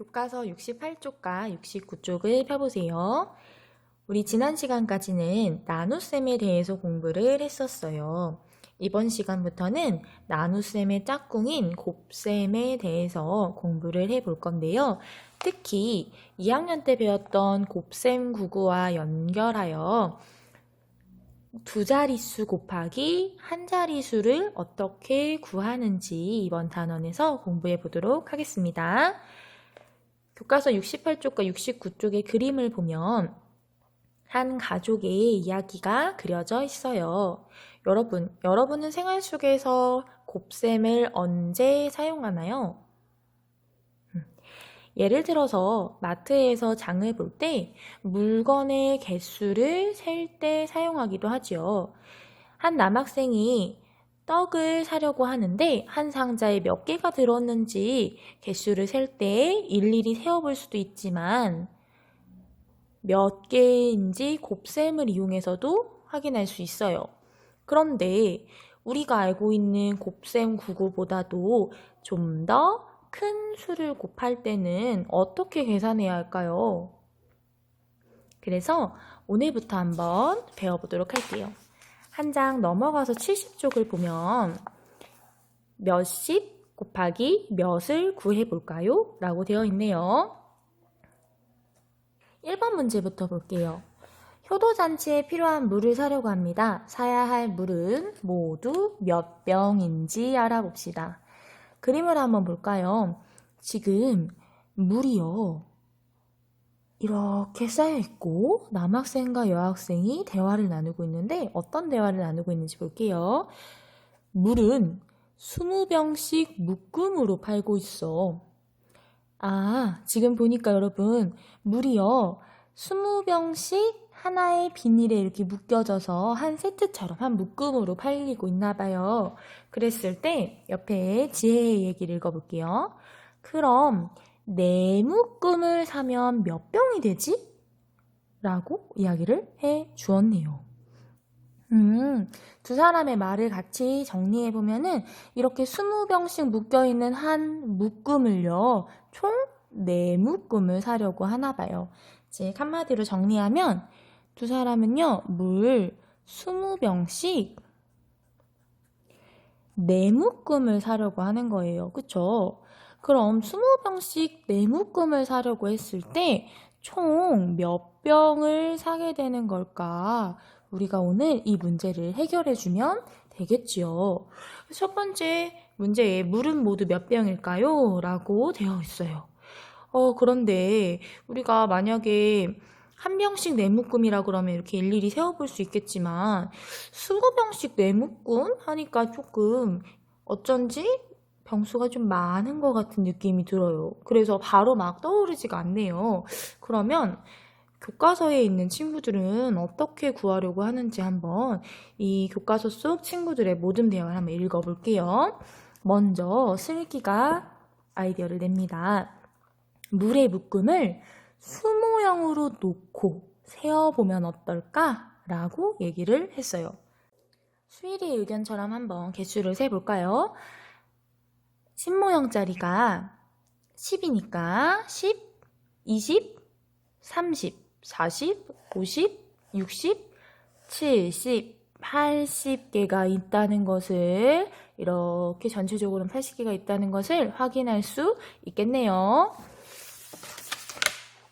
교과서 68쪽과 69쪽을 펴보세요. 우리 지난 시간까지는 나눗셈에 대해서 공부를 했었어요. 이번 시간부터는 나눗셈의 짝꿍인 곱셈에 대해서 공부를 해볼 건데요. 특히 2학년 때 배웠던 곱셈 구구와 연결하여 두 자릿수 곱하기 한 자릿수를 어떻게 구하는지 이번 단원에서 공부해 보도록 하겠습니다. 교과서 68쪽과 69쪽의 그림을 보면 한 가족의 이야기가 그려져 있어요. 여러분은 생활 속에서 곱셈을 언제 사용하나요? 예를 들어서 마트에서 장을 볼 때 물건의 개수를 셀 때 사용하기도 하죠. 한 남학생이 떡을 사려고 하는데 한 상자에 몇 개가 들었는지 개수를 셀 때 일일이 세어볼 수도 있지만 몇 개인지 곱셈을 이용해서도 확인할 수 있어요. 그런데 우리가 알고 있는 곱셈 구구보다도 좀 더 큰 수를 곱할 때는 어떻게 계산해야 할까요? 그래서 오늘부터 한번 배워보도록 할게요. 한 장 넘어가서 70쪽을 보면 몇십 곱하기 몇을 구해볼까요? 라고 되어 있네요. 1번 문제부터 볼게요. 효도잔치에 필요한 물을 사려고 합니다. 사야 할 물은 모두 몇 병인지 알아봅시다. 그림을 한번 볼까요? 지금 물이요. 이렇게 쌓여있고 남학생과 여학생이 대화를 나누고 있는데 어떤 대화를 나누고 있는지 볼게요. 물은 20병씩 묶음으로 팔고 있어. 지금 보니까 여러분 물이요. 20병씩 하나의 비닐에 이렇게 묶여져서 한 세트처럼 한 묶음으로 팔리고 있나 봐요. 그랬을 때 옆에 지혜의 얘기를 읽어볼게요. 그럼 4묶음을 사면 몇 병이 되지? 라고 이야기를 해 주었네요. 두 사람의 말을 같이 정리해보면은 이렇게 20병씩 묶여있는 한 묶음을요, 총 4묶음을 사려고 하나 봐요. 즉, 한마디로 정리하면 두 사람은요, 물 20병씩 4묶음을 사려고 하는 거예요. 그쵸? 그럼 20병씩 4묶음을 사려고 했을 때 총 몇 병을 사게 되는 걸까? 우리가 오늘 이 문제를 해결해주면 되겠지요. 첫 번째 문제에 물은 모두 몇 병일까요? 라고 되어 있어요. 그런데 우리가 만약에 한 병씩 4묶음이라 그러면 이렇게 일일이 세어볼 수 있겠지만 20병씩 4묶음 하니까 조금 어쩐지 병수가 좀 많은 것 같은 느낌이 들어요. 그래서 바로 막 떠오르지가 않네요. 그러면 교과서에 있는 친구들은 어떻게 구하려고 하는지 한번 이 교과서 속 친구들의 모든 대화를 한번 읽어볼게요. 먼저 슬기가 아이디어를 냅니다. 물의 묶음을 수모형으로 놓고 세어보면 어떨까? 라고 얘기를 했어요. 수일이의 의견처럼 한번 개수를 세볼까요? 10모형짜리가 10이니까 10, 20, 30, 40, 50, 60, 70, 80개가 있다는 것을 이렇게 전체적으로는 80개가 있다는 것을 확인할 수 있겠네요.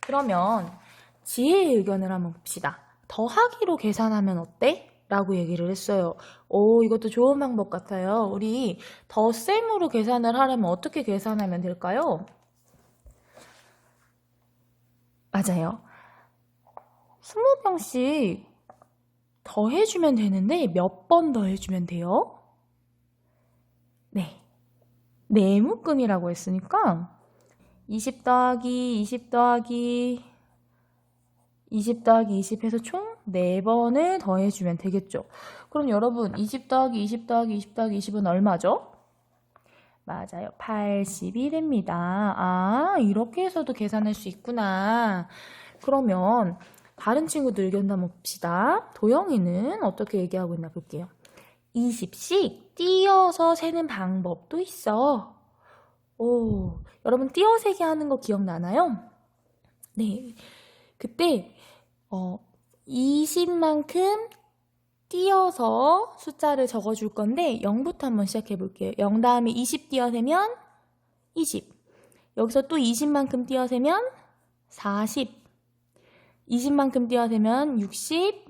그러면 지혜의 의견을 한번 봅시다. 더하기로 계산하면 어때? 라고 얘기를 했어요. 이것도 좋은 방법 같아요. 우리 덧셈으로 계산을 하려면 어떻게 계산하면 될까요? 맞아요. 20병씩 더해주면 되는데 몇 번 더해주면 돼요? 네. 4묶음이라고 했으니까 20 더하기 20 더하기 20 더하기 20 해서 총 4번을 더해주면 되겠죠. 그럼 여러분 20 더하기 20 더하기 20 더하기 20은 얼마죠? 맞아요. 80이 됩니다. 이렇게 해서도 계산할 수 있구나. 그러면 다른 친구들 의견도 한번 봅시다. 도영이는 어떻게 얘기하고 있나 볼게요. 20씩 띄어서 세는 방법도 있어. 오, 여러분 띄어세기 하는 거 기억나나요? 네, 그때 20만큼 띄어서 숫자를 적어줄 건데 0부터 한번 시작해 볼게요. 0 다음에 20 띄어세면 20. 여기서 또 20만큼 띄어세면 40. 20만큼 띄어세면 60.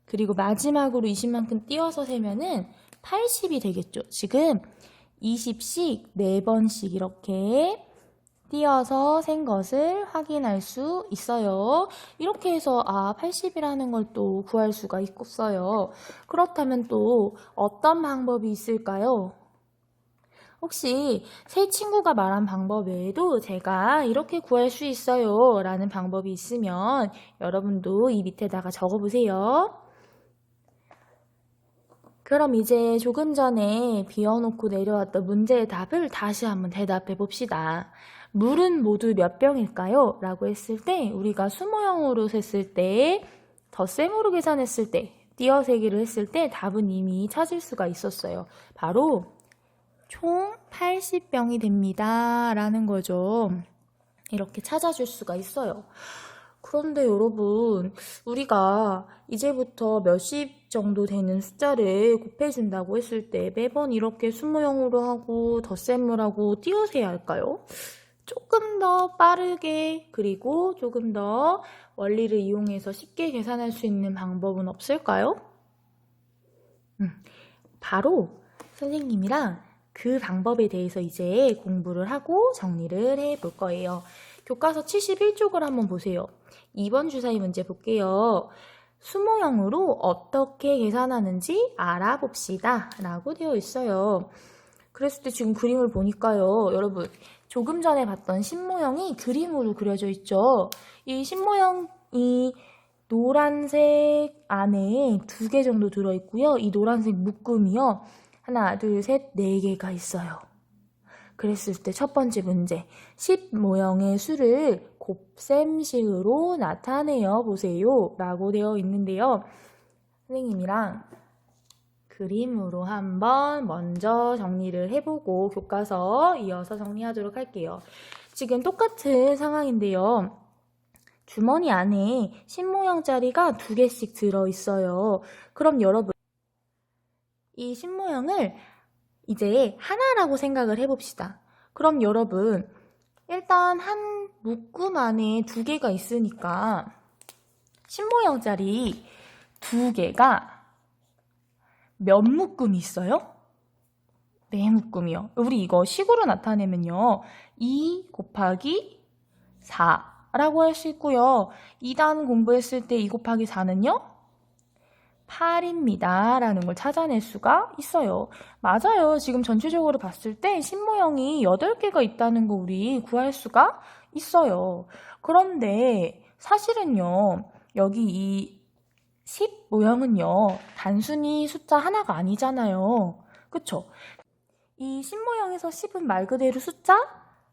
그리고 마지막으로 20만큼 띄어서 세면은 80이 되겠죠. 지금 20씩 4번씩 이렇게 띄어서 센 것을 확인할 수 있어요. 이렇게 해서 80이라는 걸 또 구할 수가 있어요. 그렇다면 또 어떤 방법이 있을까요? 혹시 새 친구가 말한 방법 외에도 제가 이렇게 구할 수 있어요 라는 방법이 있으면 여러분도 이 밑에다가 적어보세요. 그럼 이제 조금 전에 비워놓고 내려왔던 문제의 답을 다시 한번 대답해 봅시다. 물은 모두 몇 병일까요? 라고 했을 때 우리가 수모형으로 셌을 때, 덧셈으로 계산했을 때, 띄어세기를 했을 때 답은 이미 찾을 수가 있었어요. 바로 총 80병이 됩니다 라는 거죠. 이렇게 찾아줄 수가 있어요. 그런데 여러분, 우리가 이제부터 몇십 정도 되는 숫자를 곱해준다고 했을 때 매번 이렇게 수모형으로 하고 덧셈을 하고 띄어세야 할까요? 조금 더 빠르게 그리고 조금 더 원리를 이용해서 쉽게 계산할 수 있는 방법은 없을까요? 바로 선생님이랑 그 방법에 대해서 이제 공부를 하고 정리를 해볼 거예요. 교과서 71쪽을 한번 보세요. 2번 주사위 문제 볼게요. 수모형으로 어떻게 계산하는지 알아봅시다 라고 되어 있어요. 그랬을 때 지금 그림을 보니까요. 여러분 조금 전에 봤던 신모형이 그림으로 그려져 있죠. 이 신모형이 노란색 안에 2개 정도 들어있고요. 이 노란색 묶음이요. 하나, 둘, 셋, 4개가 있어요. 그랬을 때 첫 번째 문제, 10 모형의 수를 곱셈식으로 나타내어 보세요 라고 되어 있는데요. 선생님이랑 그림으로 한번 먼저 정리를 해보고 교과서 이어서 정리하도록 할게요. 지금 똑같은 상황인데요. 주머니 안에 신모형짜리가 2개씩 들어있어요. 그럼 여러분 이 신모형을 이제 하나라고 생각을 해봅시다. 그럼 여러분 일단 한 묶음 안에 2개가 있으니까 신모형짜리 2개가 몇 묶음이 있어요? 4묶음이요. 우리 이거 식으로 나타내면요. 2 곱하기 4라고 할 수 있고요. 2단 공부했을 때 2 곱하기 4는요? 8입니다 라는 걸 찾아낼 수가 있어요. 맞아요. 지금 전체적으로 봤을 때 신모형이 8개가 있다는 거 우리 구할 수가 있어요. 그런데 사실은요. 여기 이 10 모형은요. 단순히 숫자 하나가 아니잖아요. 그쵸? 이 신모형에서 10은 말 그대로 숫자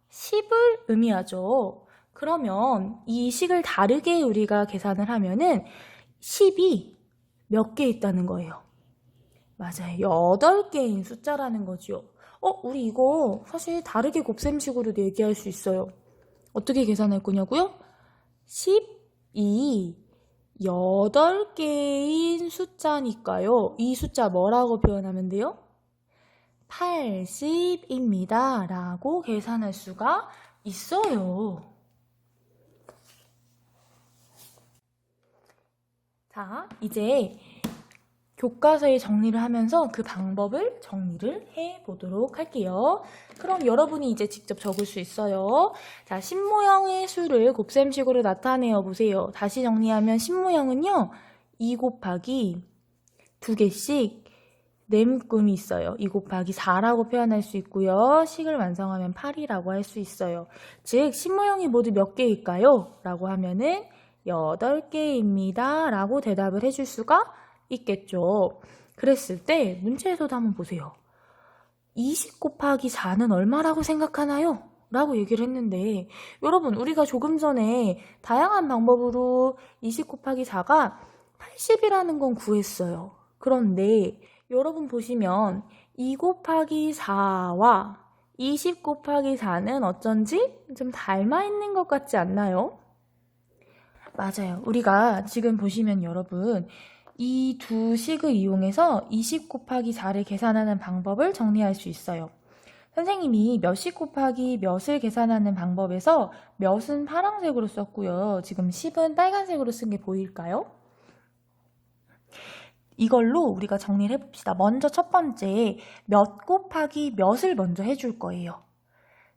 10을 의미하죠. 그러면 이 식을 다르게 우리가 계산을 하면은 10이 몇 개 있다는 거예요? 맞아요. 8개인 숫자라는 거죠. 우리 이거 사실 다르게 곱셈식으로도 얘기할 수 있어요. 어떻게 계산할 거냐고요? 10이 8개인 숫자니까요. 이 숫자 뭐라고 표현하면 돼요? 80입니다 라고 계산할 수가 있어요. 자, 이제 교과서에 정리를 하면서 그 방법을 정리를 해보도록 할게요. 그럼 여러분이 이제 직접 적을 수 있어요. 자, 신모형의 수를 곱셈식으로 나타내어 보세요. 다시 정리하면 신모형은요. 2 곱하기 2개씩 4묶음이 있어요. 2 곱하기 4라고 표현할 수 있고요. 식을 완성하면 8이라고 할 수 있어요. 즉, 신모형이 모두 몇 개일까요? 라고 하면은 8개입니다. 라고 대답을 해줄 수가 있겠죠. 그랬을 때 문제에서도 한번 보세요. 20 곱하기 4는 얼마라고 생각하나요? 라고 얘기를 했는데 여러분 우리가 조금 전에 다양한 방법으로 20 곱하기 4가 80이라는 건 구했어요. 그런데 여러분 보시면 2 곱하기 4와 20 곱하기 4는 어쩐지 좀 닮아 있는 것 같지 않나요? 맞아요. 우리가 지금 보시면 여러분, 이 두 식을 이용해서 20 곱하기 4를 계산하는 방법을 정리할 수 있어요. 선생님이 몇십 곱하기 몇을 계산하는 방법에서 몇은 파란색으로 썼고요. 지금 10은 빨간색으로 쓴 게 보일까요? 이걸로 우리가 정리를 해봅시다. 먼저 첫 번째, 몇 곱하기 몇을 먼저 해줄 거예요.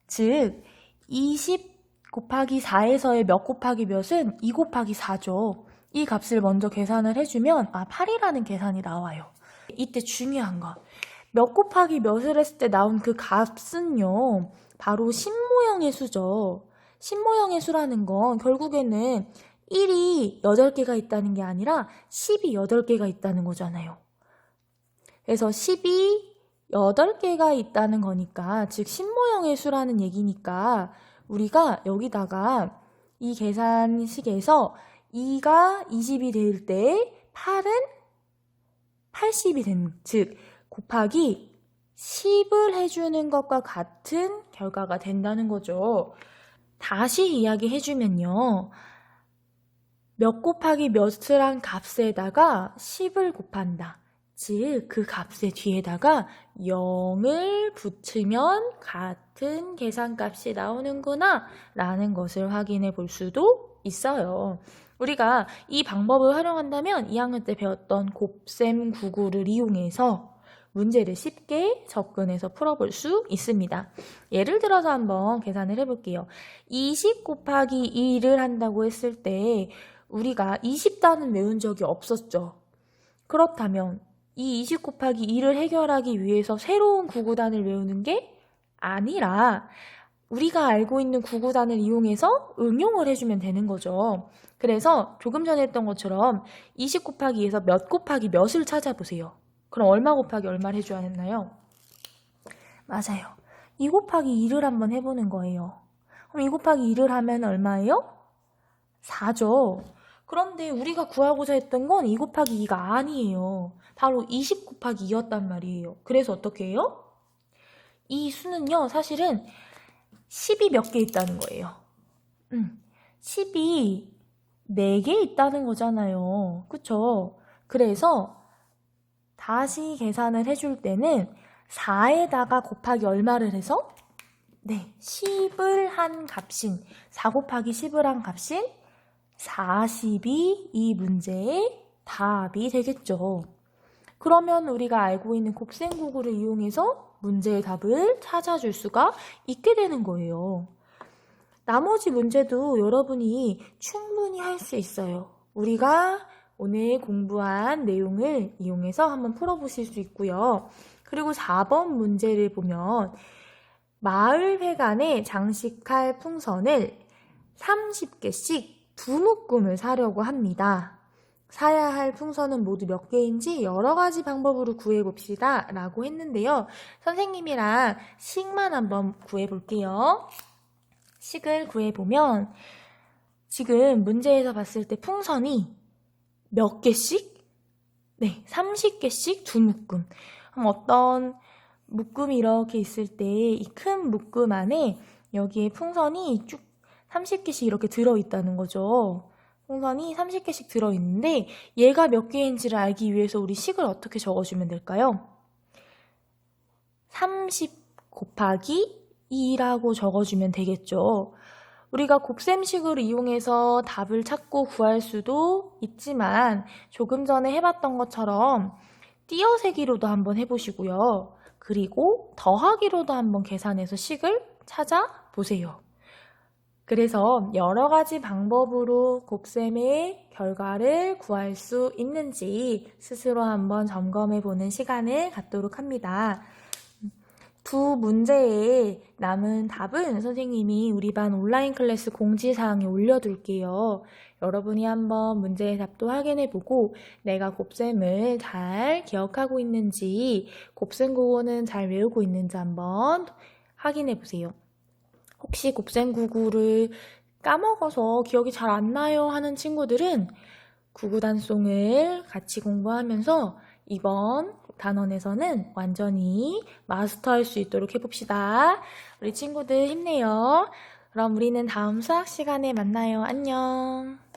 즉, 20 곱하기 4에서의 몇 곱하기 몇은 2 곱하기 4죠. 이 값을 먼저 계산을 해주면 8이라는 계산이 나와요. 이때 중요한 거. 몇 곱하기 몇을 했을 때 나온 그 값은요, 바로 신모형의 수죠. 신모형의 수라는 건 결국에는 1이 8개가 있다는 게 아니라 10이 8개가 있다는 거잖아요. 그래서 10이 8개가 있다는 거니까, 즉 신모형의 수라는 얘기니까 우리가 여기다가 이 계산식에서 2가 20이 될 때 8은 80이 되는, 즉 곱하기 10을 해주는 것과 같은 결과가 된다는 거죠. 다시 이야기해주면요. 몇 곱하기 몇을 한 값에다가 10을 곱한다. 즉, 그 값의 뒤에다가 0을 붙이면 같은 계산값이 나오는구나 라는 것을 확인해 볼 수도 있어요. 우리가 이 방법을 활용한다면 2학년 때 배웠던 곱셈 구구를 이용해서 문제를 쉽게 접근해서 풀어볼 수 있습니다. 예를 들어서 한번 계산을 해볼게요. 20 곱하기 2를 한다고 했을 때 우리가 20단은 외운 적이 없었죠. 그렇다면 이 20 곱하기 2를 해결하기 위해서 새로운 구구단을 외우는 게 아니라 우리가 알고 있는 구구단을 이용해서 응용을 해주면 되는 거죠. 그래서 조금 전에 했던 것처럼 20 곱하기 2에서 몇 곱하기 몇을 찾아보세요. 그럼 얼마 곱하기 얼마를 해줘야 했나요? 맞아요. 2 곱하기 2를 한번 해보는 거예요. 그럼 2 곱하기 2를 하면 얼마예요? 4죠. 그런데 우리가 구하고자 했던 건 2 곱하기 2가 아니에요. 바로 20 곱하기 2였단 말이에요. 그래서 어떻게 해요? 이 수는요, 사실은 10이 몇 개 있다는 거예요. 10이 4개 있다는 거잖아요. 그쵸? 그래서 다시 계산을 해줄 때는 4에다가 곱하기 얼마를 해서? 네, 10을 한 값인, 4 곱하기 10을 한 값인 40이 이 문제의 답이 되겠죠. 그러면 우리가 알고 있는 곱셈구구를 이용해서 문제의 답을 찾아줄 수가 있게 되는 거예요. 나머지 문제도 여러분이 충분히 할 수 있어요. 우리가 오늘 공부한 내용을 이용해서 한번 풀어보실 수 있고요. 그리고 4번 문제를 보면 마을회관에 장식할 풍선을 30개씩 두 묶음을 사려고 합니다. 사야 할 풍선은 모두 몇 개인지 여러 가지 방법으로 구해봅시다 라고 했는데요. 선생님이랑 식만 한번 구해볼게요. 식을 구해보면 지금 문제에서 봤을 때 풍선이 몇 개씩? 네, 30개씩 두 묶음. 그럼 어떤 묶음이 이렇게 있을 때 이 큰 묶음 안에 여기에 풍선이 쭉 30개씩 이렇게 들어있다는 거죠. 풍선이 30개씩 들어있는데 얘가 몇 개인지를 알기 위해서 우리 식을 어떻게 적어주면 될까요? 30 곱하기 2라고 적어주면 되겠죠. 우리가 곱셈식을 이용해서 답을 찾고 구할 수도 있지만 조금 전에 해봤던 것처럼 띄어세기로도 한번 해보시고요. 그리고 더하기로도 한번 계산해서 식을 찾아보세요. 그래서 여러 가지 방법으로 곱셈의 결과를 구할 수 있는지 스스로 한번 점검해보는 시간을 갖도록 합니다. 두 문제의 남은 답은 선생님이 우리 반 온라인 클래스 공지사항에 올려둘게요. 여러분이 한번 문제의 답도 확인해보고 내가 곱셈을 잘 기억하고 있는지, 곱셈 구호는 잘 외우고 있는지 한번 확인해보세요. 혹시 곱셈 구구를 까먹어서 기억이 잘 안 나요 하는 친구들은 구구단송을 같이 공부하면서 이번 단원에서는 완전히 마스터할 수 있도록 해봅시다. 우리 친구들 힘내요. 그럼 우리는 다음 수학 시간에 만나요. 안녕.